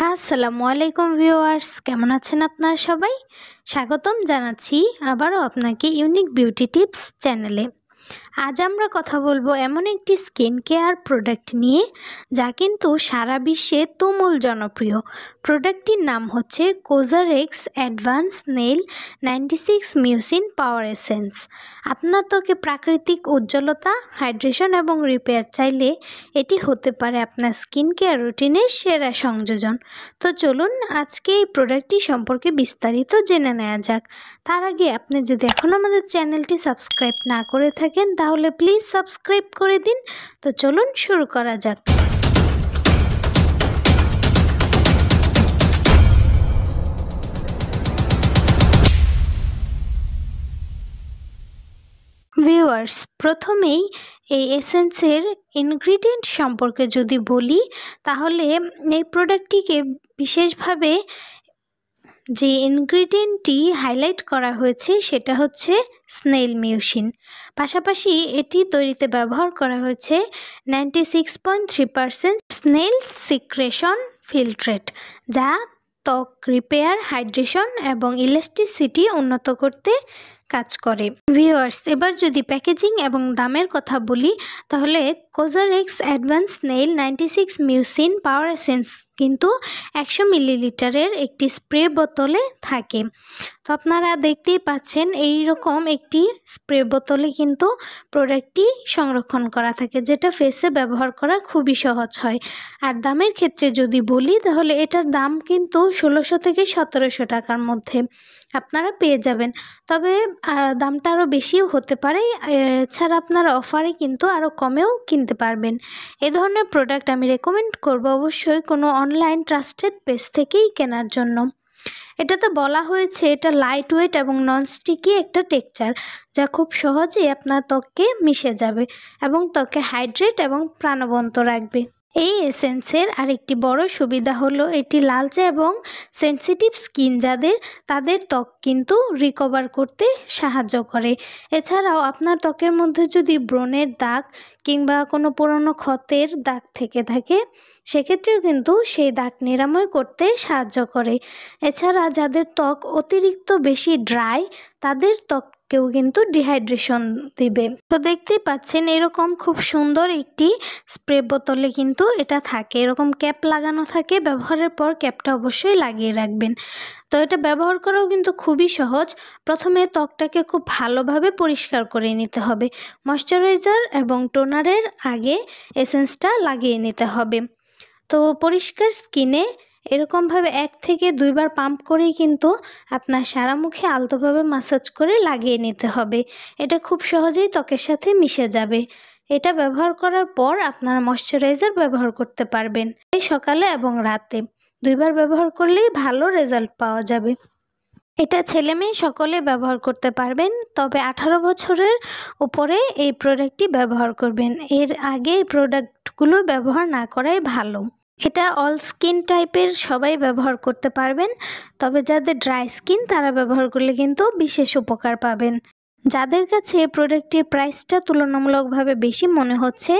আসসালামু আলাইকুম ভিউয়ার্স, কেমন আছেন আপনারা সবাই? স্বাগতম জানাচ্ছি আবারও আপনাকে ইউনিক বিউটি টিপস চ্যানেলে। আজ আমরা কথা বলবো এমন একটি স্কিন কেয়ার প্রোডাক্ট নিয়ে যা কিন্তু সারা বিশ্বে তুমুল জনপ্রিয়। প্রোডাক্টটির নাম হচ্ছে কোজারেক্স অ্যাডভান্স নেইল 96 মিউসিন পাওয়ার এসেন্স। আপনার ত্বকে প্রাকৃতিক উজ্জ্বলতা, হাইড্রেশন এবং রিপেয়ার চাইলে এটি হতে পারে আপনার স্কিন কেয়ার রুটিনের সেরা সংযোজন। তো চলুন আজকে এই প্রোডাক্টটি সম্পর্কে বিস্তারিত জেনে নেওয়া যাক। তার আগে আপনি যদি এখনও আমাদের চ্যানেলটি সাবস্ক্রাইব না করে থাকেন তাহলে প্লিজ সাবস্ক্রাইব করে দিন। তো চলুন শুরু করা যাক। ভিউয়ার্স, প্রথমেই এই এসেন্সের ইনগ্রিডিয়েন্ট সম্পর্কে যদি বলি তাহলে এই প্রোডাক্টটিকে বিশেষভাবে যে ইনগ্রিডিয়েন্টটি হাইলাইট করা হয়েছে সেটা হচ্ছে স্নেল মিউসিন। পাশাপাশি এটি তৈরিতে ব্যবহার করা হয়েছে 96.3% স্নেল সিক্রেশন ফিল্ট্রেট, যা ত্বক রিপেয়ার, হাইড্রেশন এবং ইলাস্টিসিটি উন্নত করতে কাজ করে। ভিউয়ার্স, এবার যদি প্যাকেজিং এবং দামের কথা বলি তাহলে কোজারেক্স অ্যাডভান্স নেইল 96 মিউসিন পাওয়ার এসেন্স কিন্তু 100 মিলিলিটারের একটি স্প্রে বোতলে থাকে। তো আপনারা দেখতেই পাচ্ছেন এই রকম একটি স্প্রে বোতলে কিন্তু প্রোডাক্টটি সংরক্ষণ করা থাকে, যেটা ফেসে ব্যবহার করা খুবই সহজ হয়। আর দামের ক্ষেত্রে যদি বলি তাহলে এটার দাম কিন্তু 1600 থেকে 1700 টাকার মধ্যে আপনারা পেয়ে যাবেন। তবে দামটা আরও বেশিও হতে পারে, এছাড়া আপনারা অফারে কিন্তু আরও কমেও কিনতে পারবেন। এ ধরনের প্রোডাক্ট আমি রেকমেন্ড করব অবশ্যই কোনো অনলাইন ট্রাস্টেড পেজ থেকেই কেনার জন্য। এটাতে বলা হয়েছে এটা লাইট ওয়েট এবং ননস্টিকি একটা টেক্সচার, যা খুব সহজেই আপনার ত্বকে মিশে যাবে এবং ত্বকে হাইড্রেট এবং প্রাণবন্ত রাখবে। এই এসেন্সের আরেকটি বড় সুবিধা হলো এটি লালচে এবং সেনসিটিভ স্কিন যাদের, তাদের ত্বক কিন্তু রিকভার করতে সাহায্য করে। এছাড়াও আপনার ত্বকের মধ্যে যদি ব্রণের দাগ কিংবা কোনো পুরনো ক্ষতের দাগ থেকে থাকে সেক্ষেত্রেও কিন্তু সেই দাগ নিরাময় করতে সাহায্য করে। এছাড়া যাদের ত্বক অতিরিক্ত বেশি ড্রাই তাদের ত্বককেও কিন্তু ডিহাইড্রেশন দিবে। তো দেখতেই পাচ্ছেন এরকম খুব সুন্দর একটি স্প্রে বোতলে কিন্তু এটা থাকে, এরকম ক্যাপ লাগানো থাকে। ব্যবহারের পর ক্যাপটা অবশ্যই লাগিয়ে রাখবেন। তো এটা ব্যবহার করাও কিন্তু খুবই সহজ। প্রথমে ত্বকটাকে খুব ভালোভাবে পরিষ্কার করে নিতে হবে। ময়শ্চারাইজার এবং টোনারের আগে এসেন্সটা লাগিয়ে নিতে হবে। তো পরিষ্কার স্কিনে এরকমভাবে 1 থেকে 2 বার পাম্প করেই কিন্তু আপনার সারা মুখে আলতোভাবে মাসাজ করে লাগিয়ে নিতে হবে। এটা খুব সহজেই ত্বকের সাথে মিশে যাবে। এটা ব্যবহার করার পর আপনারা ময়শ্চারাইজার ব্যবহার করতে পারবেন। এই সকালে এবং রাতে 2 বার ব্যবহার করলেই ভালো রেজাল্ট পাওয়া যাবে। এটা ছেলে মেয়ে সকলে ব্যবহার করতে পারবেন, তবে 18 বছরের উপরে এই প্রোডাক্টটি ব্যবহার করবেন। এর আগে এই প্রোডাক্টগুলো ব্যবহার না করাই ভালো। এটা অল স্কিন টাইপের সবাই ব্যবহার করতে পারবেন, তবে যাদের ড্রাই স্কিন তারা ব্যবহার করলে কিন্তু বিশেষ উপকার পাবেন। যাদের কাছে প্রোডাক্টটির প্রাইসটা তুলনামূলকভাবে বেশি মনে হচ্ছে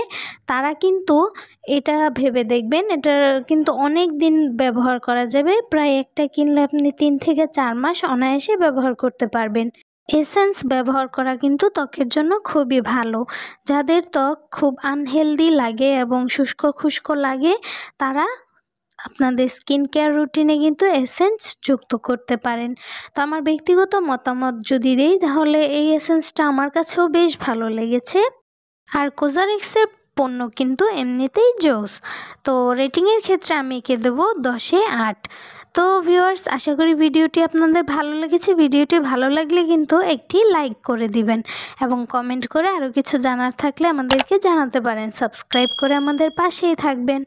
তারা কিন্তু এটা ভেবে দেখবেন, এটা কিন্তু অনেক দিন ব্যবহার করা যাবে। প্রায় একটা কিনলে আপনি 3 থেকে 4 মাস অনায়াসে ব্যবহার করতে পারবেন। এসেন্স ব্যবহার করা কিন্তু ত্বকের জন্য খুবই ভালো। যাদের ত্বক খুব আনহেলদি লাগে এবং শুষ্ক খুষ্ক লাগে তারা আপনাদের স্কিন কেয়ার রুটিনে কিন্তু এসেন্স যুক্ত করতে পারেন। তো আমার ব্যক্তিগত মতামত যদি দেই তাহলে এই এসেন্সটা আমার কাছেও বেশ ভালো লেগেছে। আর কোজারেক্সের পণ্য কিন্তু এমনিতেই জোস। তো রেটিংয়ের ক্ষেত্রে আমি একে দেবো 10-এ 8। তো ভিউয়ার্স, আশা করি ভিডিওটি আপনাদের ভালো লেগেছে। ভিডিওটি ভালো লাগলে কিন্তু একটি লাইক করে দিবেন এবং কমেন্ট করে আরও কিছু জানার থাকলে আমাদেরকে জানাতে পারেন। সাবস্ক্রাইব করে আমাদের পাশেই থাকবেন।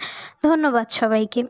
ধন্যবাদ সবাইকে।